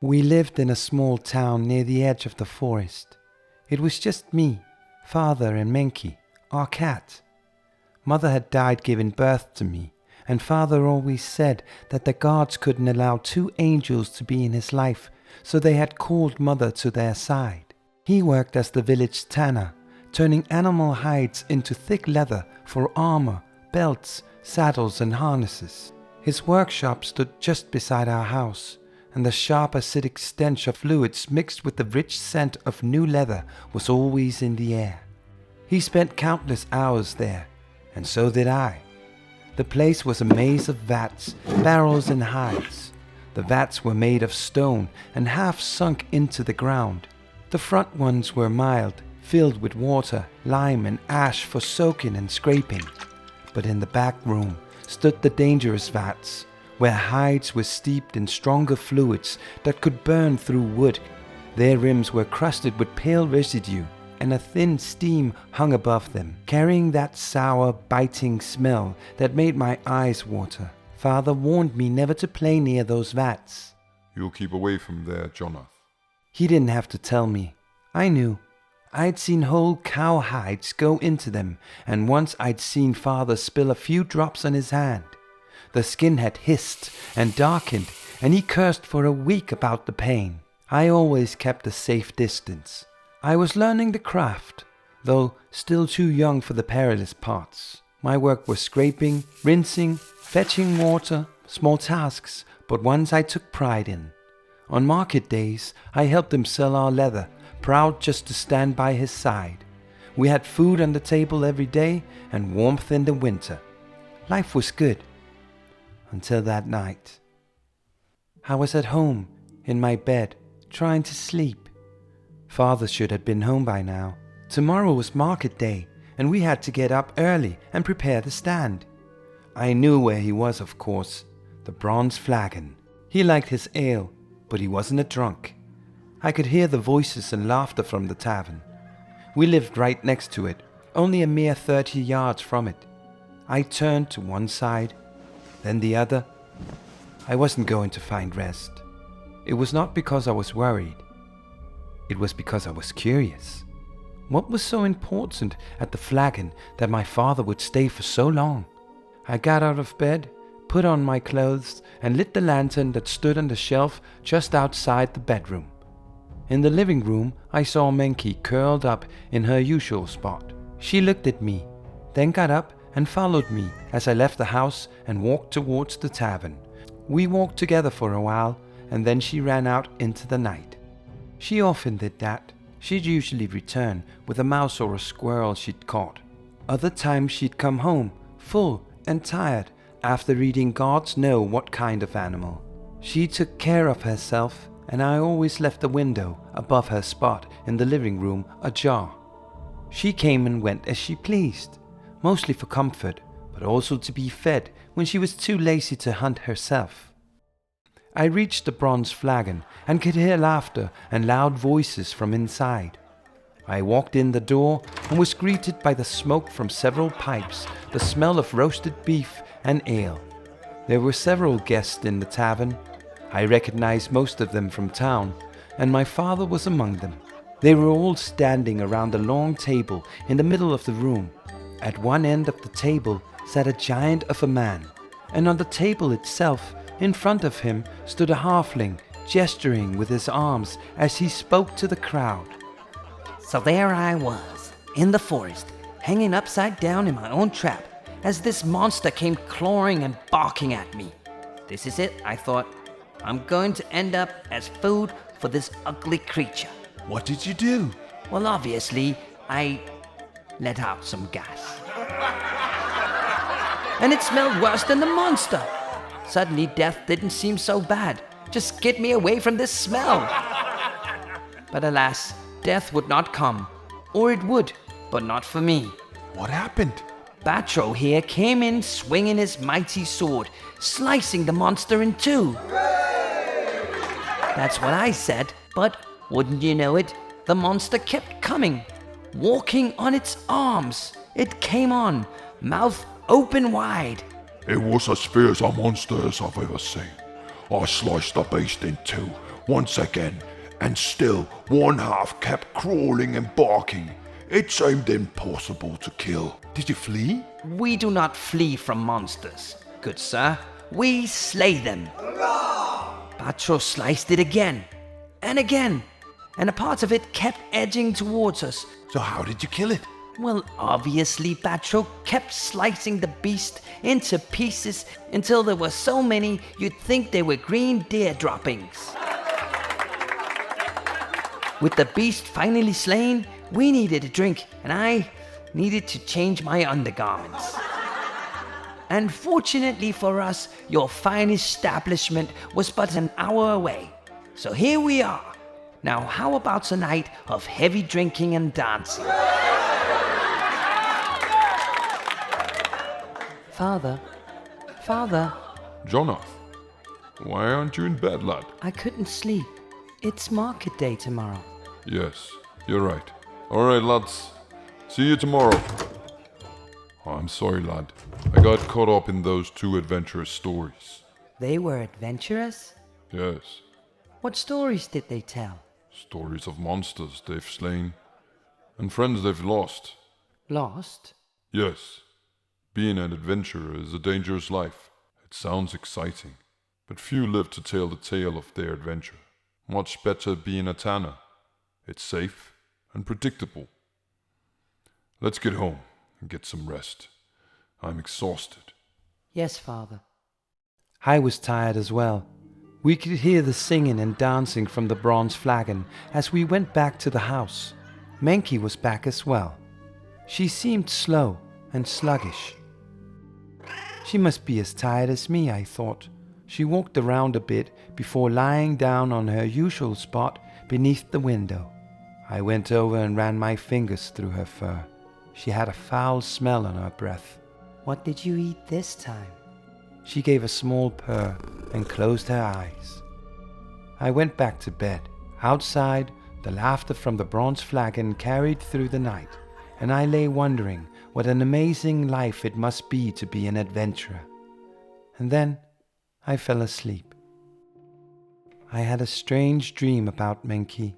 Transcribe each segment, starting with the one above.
We lived in a small town near the edge of the forest. It was just me, Father, and Menki, our cat. Mother had died giving birth to me, and Father always said that the gods couldn't allow two angels to be in his life, so they had called Mother to their side. He worked as the village tanner, turning animal hides into thick leather for armor, belts, saddles, and harnesses. His workshop stood just beside our house, and the sharp acidic stench of fluids mixed with the rich scent of new leather was always in the air. He spent countless hours there, and so did I. The place was a maze of vats, barrels, and hides. The vats were made of stone and half sunk into the ground. The front ones were mild, filled with water, lime, and ash for soaking and scraping. But in the back room stood the dangerous vats, where hides were steeped in stronger fluids that could burn through wood. Their rims were crusted with pale residue, and a thin steam hung above them, carrying that sour, biting smell that made my eyes water. Father warned me never to play near those vats. You'll keep away from there, Jonath. He didn't have to tell me. I knew. I'd seen whole cow hides go into them, and once I'd seen Father spill a few drops on his hand. The skin had hissed and darkened, and he cursed for a week about the pain. I always kept a safe distance. I was learning the craft, though still too young for the perilous parts. My work was scraping, rinsing, fetching water, small tasks, but ones I took pride in. On market days, I helped him sell our leather, proud just to stand by his side. We had food on the table every day and warmth in the winter. Life was good. Until that night. I was at home, in my bed, trying to sleep. Father should have been home by now. Tomorrow was market day, and we had to get up early and prepare the stand. I knew where he was, of course, the bronze flagon. He liked his ale, but he wasn't a drunk. I could hear the voices and laughter from the tavern. We lived right next to it, only a mere 30 yards from it. I turned to one side, then the other. I wasn't going to find rest. It was not because I was worried. It was because I was curious. What was so important at the flagon that my father would stay for so long? I got out of bed, put on my clothes, and lit the lantern that stood on the shelf just outside the bedroom. In the living room, I saw Menki curled up in her usual spot. She looked at me, then got up and followed me as I left the house and walked towards the tavern. We walked together for a while, and then she ran out into the night. She often did that. She'd usually return with a mouse or a squirrel she'd caught. Other times she'd come home, full and tired, after eating gods know what kind of animal. She took care of herself, and I always left the window above her spot in the living room ajar. She came and went as she pleased, mostly for comfort, but also to be fed when she was too lazy to hunt herself. I reached the bronze flagon and could hear laughter and loud voices from inside. I walked in the door and was greeted by the smoke from several pipes, the smell of roasted beef and ale. There were several guests in the tavern. I recognized most of them from town, and my father was among them. They were all standing around a long table in the middle of the room. At one end of the table sat a giant of a man, and on the table itself, in front of him, stood a halfling, gesturing with his arms as he spoke to the crowd. So there I was, in the forest, hanging upside down in my own trap, as this monster came clawing and barking at me. This is it, I thought. I'm going to end up as food for this ugly creature. What did you do? Well, obviously, I let out some gas. And it smelled worse than the monster. Suddenly, death didn't seem so bad. Just get me away from this smell. But alas, death would not come. Or it would, but not for me. What happened? Batro here came in swinging his mighty sword, slicing the monster in two. That's what I said, but wouldn't you know it, the monster kept coming, walking on its arms. It came on, mouth open wide. It was as fierce a monster as I've ever seen. I sliced the beast in two once again, and still one half kept crawling and barking. It seemed impossible to kill. Did you flee? We do not flee from monsters, good sir. We slay them. Patro sliced it again and again, and a part of it kept edging towards us. So how did you kill it? Well, obviously, Patro kept slicing the beast into pieces until there were so many you'd think they were green deer droppings. With the beast finally slain, we needed a drink, and I needed to change my undergarments. And fortunately for us, your fine establishment was but an hour away. So here we are. Now how about a night of heavy drinking and dancing? Father, Jonath, why aren't you in bed, lad? I couldn't sleep. It's market day tomorrow. Yes, you're right. Alright, lads. See you tomorrow. Oh, I'm sorry, lad. I got caught up in those two adventurous stories. They were adventurous? Yes, What stories did they tell? stories of monsters they've slain and friends they've lost. Lost? Yes, being an adventurer is a dangerous life. It sounds exciting, but few live to tell the tale of their adventure. Much better being a tanner. It's safe and predictable. Let's get home and get some rest. I'm exhausted. Yes, Father. I was tired as well. We could hear the singing and dancing from the bronze flagon as we went back to the house. Menki was back as well. She seemed slow and sluggish. She must be as tired as me, I thought. She walked around a bit before lying down on her usual spot beneath the window. I went over and ran my fingers through her fur. She had a foul smell on her breath. What did you eat this time? She gave a small purr and closed her eyes. I went back to bed. Outside, the laughter from the bronze flagon carried through the night, and I lay wondering what an amazing life it must be to be an adventurer. And then I fell asleep. I had a strange dream about Menki.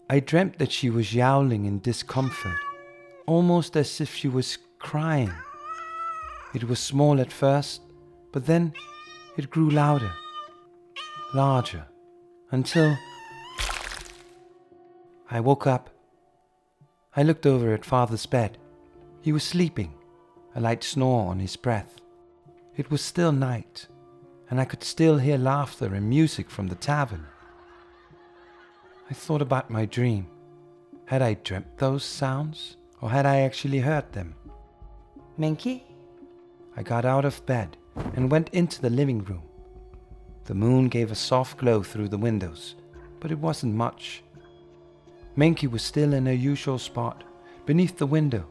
I dreamt that she was yowling in discomfort, almost as if she was crying. It was small at first, but then it grew louder, larger, until I woke up. I looked over at Father's bed. He was sleeping, a light snore on his breath. It was still night, and I could still hear laughter and music from the tavern. I thought about my dream. Had I dreamt those sounds, or had I actually heard them? Menki? I got out of bed and went into the living room. The moon gave a soft glow through the windows, but it wasn't much. Menki was still in her usual spot, beneath the window,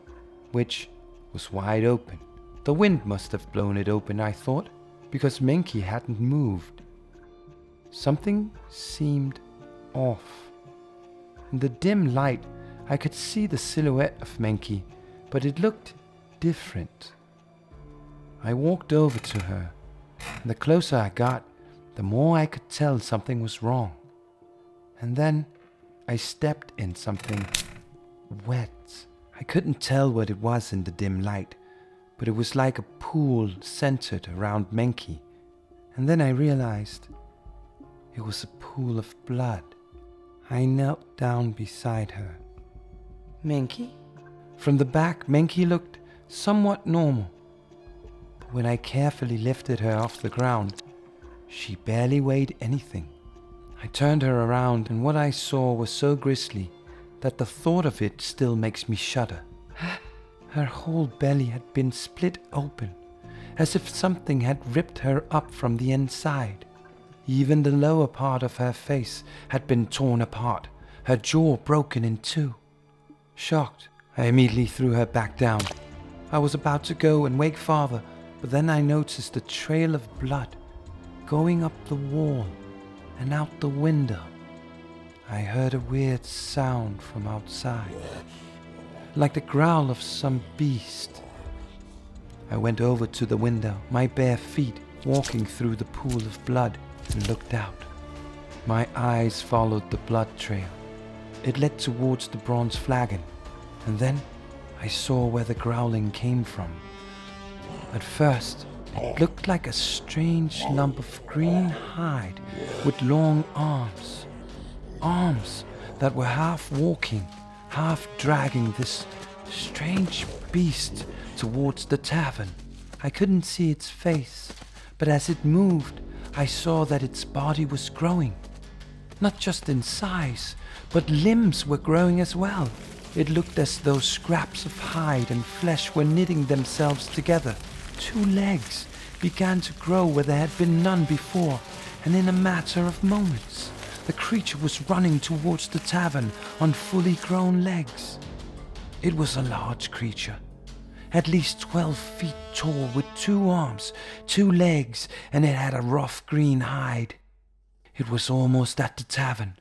which was wide open. The wind must have blown it open, I thought, because Menki hadn't moved. Something seemed off. In the dim light, I could see the silhouette of Menki, but it looked different. I walked over to her, and the closer I got, the more I could tell something was wrong. And then I stepped in something wet. I couldn't tell what it was in the dim light, but it was like a pool centered around Menki. And then I realized it was a pool of blood. I knelt down beside her. Menki? From the back, Menki looked somewhat normal. But when I carefully lifted her off the ground, she barely weighed anything. I turned her around, and what I saw was so grisly that the thought of it still makes me shudder. Her whole belly had been split open, as if something had ripped her up from the inside. Even the lower part of her face had been torn apart, her jaw broken in two. Shocked, I immediately threw her back down. I was about to go and wake Father, but then I noticed a trail of blood going up the wall and out the window. I heard a weird sound from outside, like the growl of some beast. I went over to the window, my bare feet walking through the pool of blood, and looked out. My eyes followed the blood trail. It led towards the bronze flagon, and then I saw where the growling came from. At first, it looked like a strange lump of green hide with long arms. Arms that were half walking, half dragging this strange beast towards the tavern. I couldn't see its face, but as it moved, I saw that its body was growing. Not just in size, but limbs were growing as well. It looked as though scraps of hide and flesh were knitting themselves together. 2 legs began to grow where there had been none before, and in a matter of moments, the creature was running towards the tavern on fully grown legs. It was a large creature, at least 12 feet tall, with 2 arms, 2 legs, and it had a rough green hide. It was almost at the tavern.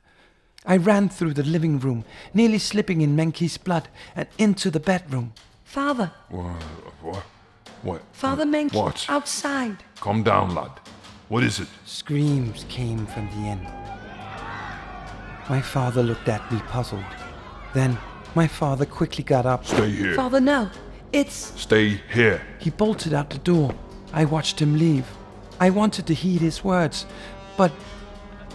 I ran through the living room, nearly slipping in Menki's blood, and into the bedroom. Father! What? Father Menki, What? outside! Calm down, lad. What is it? Screams came from the inn. My father looked at me puzzled. Then my father quickly got up. Stay here. Father, no! It's... Stay here. He bolted out the door. I watched him leave. I wanted to heed his words, but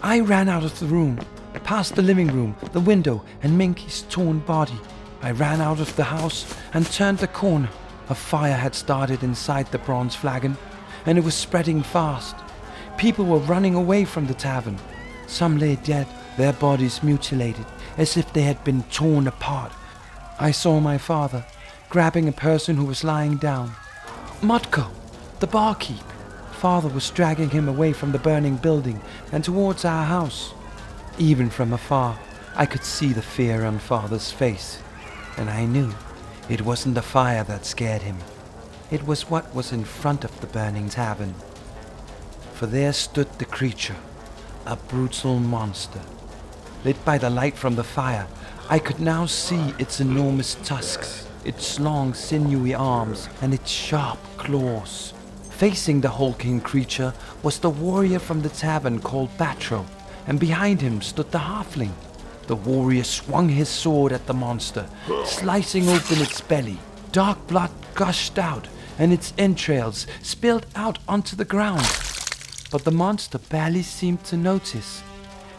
I ran out of the room, past the living room, the window, and Menki's torn body. I ran out of the house and turned the corner. A fire had started inside the bronze flagon, and it was spreading fast. People were running away from the tavern. Some lay dead, their bodies mutilated, as if they had been torn apart. I saw my father grabbing a person who was lying down. Motko, the barkeep. Father was dragging him away from the burning building and towards our house. Even from afar, I could see the fear on Father's face, and I knew it wasn't the fire that scared him. It was what was in front of the burning tavern. For there stood the creature, a brutal monster. Lit by the light from the fire, I could now see its enormous tusks, its long sinewy arms, and its sharp claws. Facing the hulking creature was the warrior from the tavern called Batro, and behind him stood the halfling. The warrior swung his sword at the monster, slicing open its belly. Dark blood gushed out, and its entrails spilled out onto the ground. But the monster barely seemed to notice.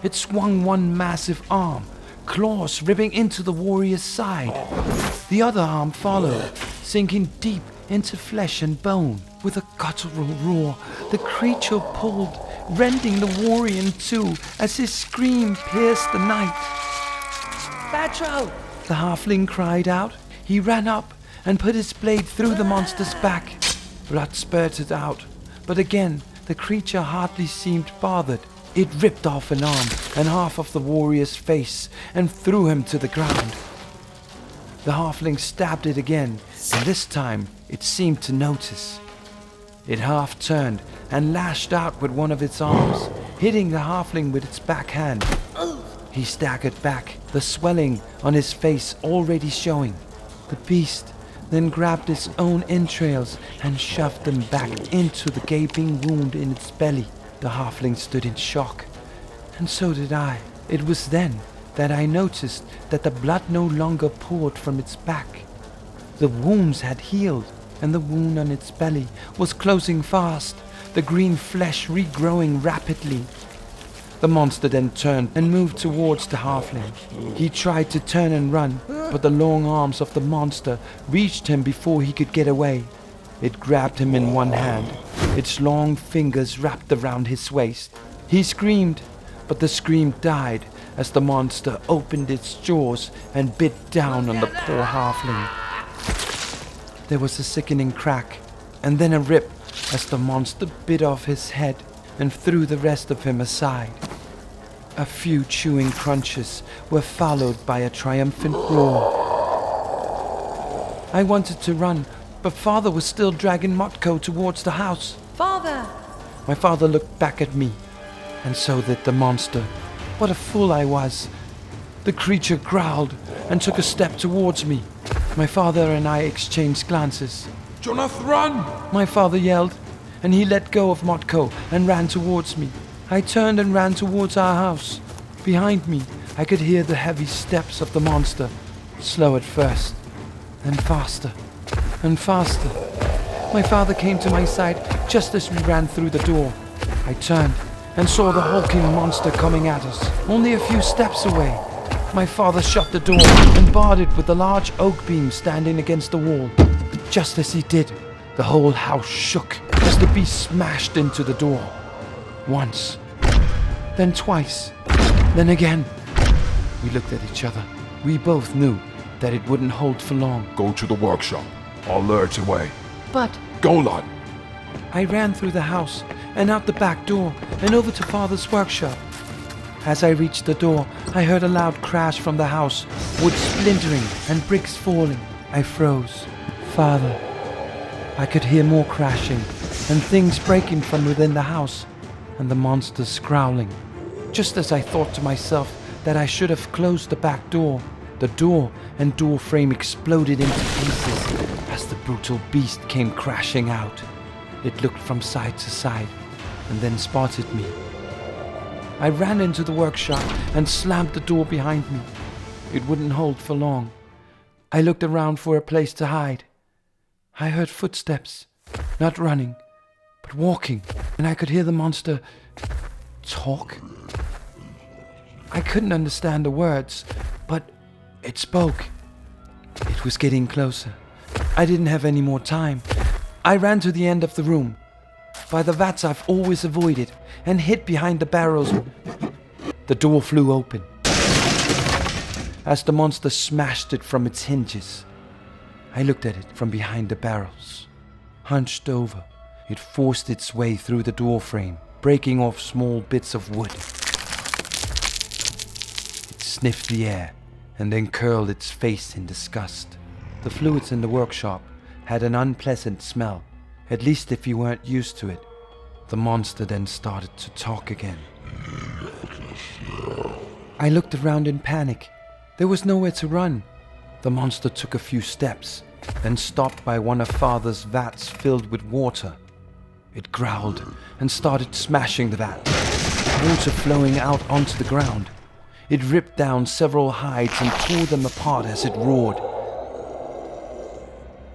It swung one massive arm, claws ripping into the warrior's side. The other arm followed, sinking deep into flesh and bone. With a guttural roar, the creature pulled, rending the warrior in two as his scream pierced the night. Batro! The halfling cried out. He ran up and put his blade through the monster's back. Blood spurted out, but again the creature hardly seemed bothered. It ripped off an arm and half of the warrior's face and threw him to the ground. The halfling stabbed it again, and this time it seemed to notice. It half turned and lashed out with one of its arms, hitting the halfling with its backhand. He staggered back, the swelling on his face already showing. The beast then grabbed its own entrails and shoved them back into the gaping wound in its belly. The halfling stood in shock, and so did I. It was then that I noticed that the blood no longer poured from its back. The wounds had healed, and the wound on its belly was closing fast, the green flesh regrowing rapidly. The monster then turned and moved towards the halfling. He tried to turn and run, but the long arms of the monster reached him before he could get away. It grabbed him in one hand. Its long fingers wrapped around his waist. He screamed, but the scream died as the monster opened its jaws and bit down on the poor halfling. There was a sickening crack, and then a rip as the monster bit off his head and threw the rest of him aside. A few chewing crunches were followed by a triumphant roar. I wanted to run, but Father was still dragging Motko towards the house. Father! My father looked back at me, and so did the monster. What a fool I was. The creature growled and took a step towards me. My father and I exchanged glances. Jonath, run! My father yelled, and he let go of Motko and ran towards me. I turned and ran towards our house. Behind me, I could hear the heavy steps of the monster, slow at first, then faster and faster. My father came to my side just as we ran through the door. I turned and saw the hulking monster coming at us, only a few steps away. My father shut the door and barred it with a large oak beam standing against the wall. Just as he did, the whole house shook as the beast smashed into the door. Once, then twice, then again. We looked at each other. We both knew that it wouldn't hold for long. Go to the workshop. I'll lure it away. But Go, lad. I ran through the house and out the back door and over to Father's workshop. As I reached the door, I heard a loud crash from the house, wood splintering and bricks falling. I froze. Father. I could hear more crashing and things breaking from within the house and the monsters growling. Just as I thought to myself that I should have closed the back door, the door and door frame exploded into pieces as the brutal beast came crashing out. It looked from side to side and then spotted me. I ran into the workshop and slammed the door behind me. It wouldn't hold for long. I looked around for a place to hide. I heard footsteps, not running, but walking, and I could hear the monster talk. I couldn't understand the words, but it spoke. It was getting closer. I didn't have any more time. I ran to the end of the room, by the vats I've always avoided, and hid behind the barrels. The door flew open as the monster smashed it from its hinges. I looked at it from behind the barrels. Hunched over, it forced its way through the door frame, breaking off small bits of wood. It sniffed the air and then curled its face in disgust. The fluids in the workshop had an unpleasant smell, at least if you weren't used to it. The monster then started to talk again. I looked around in panic. There was nowhere to run. The monster took a few steps, then stopped by one of Father's vats filled with water. It growled and started smashing the vat, water flowing out onto the ground. It ripped down several hides and tore them apart as it roared.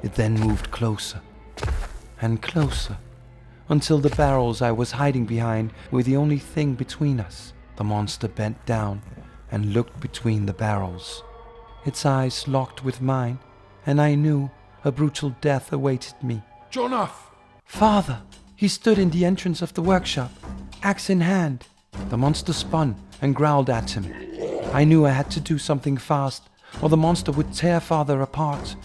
It then moved closer and closer, until the barrels I was hiding behind were the only thing between us. The monster bent down and looked between the barrels. Its eyes locked with mine, and I knew a brutal death awaited me. Jonath! Father! He stood in the entrance of the workshop, axe in hand. The monster spun and growled at him. I knew I had to do something fast, or the monster would tear Father apart.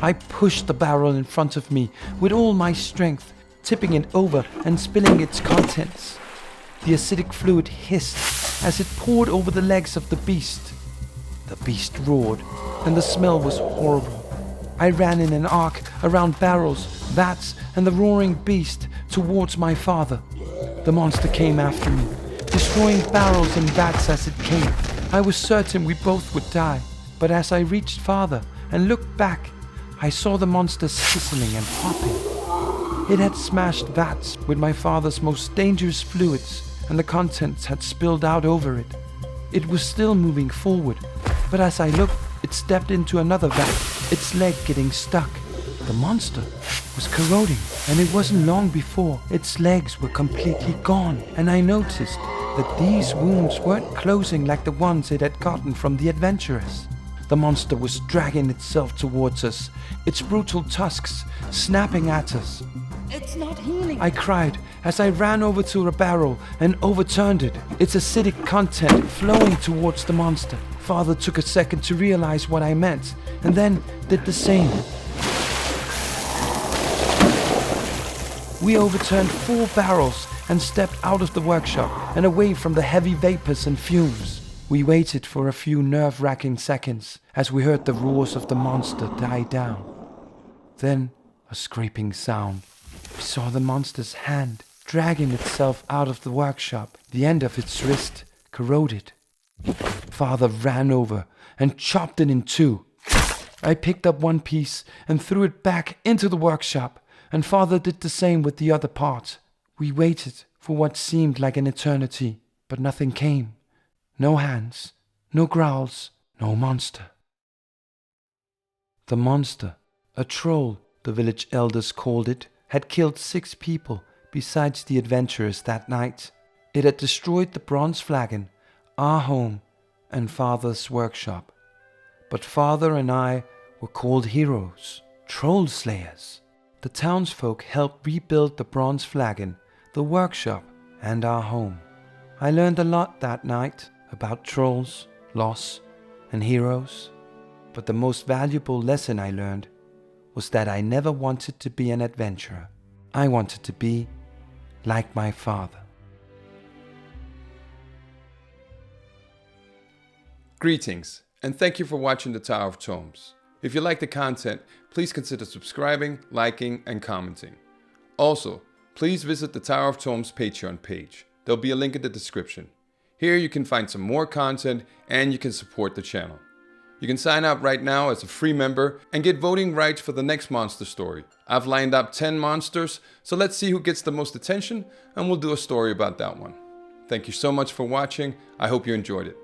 I pushed the barrel in front of me with all my strength, tipping it over and spilling its contents. The acidic fluid hissed as it poured over the legs of the beast. The beast roared, and the smell was horrible. I ran in an arc around barrels, vats, and the roaring beast towards my father. The monster came after me, destroying barrels and vats as it came. I was certain we both would die, but as I reached Father and looked back, I saw the monster sizzling and popping. It had smashed vats with my father's most dangerous fluids, and the contents had spilled out over it. It was still moving forward, but as I looked, it stepped into another vat, its leg getting stuck. The monster was corroding, and it wasn't long before its legs were completely gone, and I noticed that these wounds weren't closing like the ones it had gotten from the adventurers. The monster was dragging itself towards us, its brutal tusks snapping at us. it's not healing. I cried as I ran over to a barrel and overturned it, its acidic content flowing towards the monster. Father took a second to realize what I meant, and then did the same. We overturned 4 barrels and stepped out of the workshop and away from the heavy vapors and fumes. We waited for a few nerve-wracking seconds as we heard the roars of the monster die down. Then a scraping sound. We saw the monster's hand dragging itself out of the workshop, the end of its wrist corroded. Father ran over and chopped it in 2. I picked up one piece and threw it back into the workshop, and Father did the same with the other part. We waited for what seemed like an eternity, but nothing came. No hands, no growls, no monster. The monster, a troll, the village elders called it, had killed 6 people besides the adventurers that night. It had destroyed the bronze flagon, our home, and Father's workshop. But Father and I were called heroes, troll slayers. The townsfolk helped rebuild the bronze flagon, the workshop, and our home. I learned a lot that night about trolls, loss, and heroes. But the most valuable lesson I learned was that I never wanted to be an adventurer. I wanted to be like my father. Greetings, and thank you for watching the Tower of Tomes. If you like the content, please consider subscribing, liking, and commenting. Also, please visit the Tower of Tomes Patreon page. There'll be a link in the description. Here you can find some more content and you can support the channel. You can sign up right now as a free member and get voting rights for the next monster story. I've lined up 10 monsters, so let's see who gets the most attention and we'll do a story about that one. Thank you so much for watching. I hope you enjoyed it.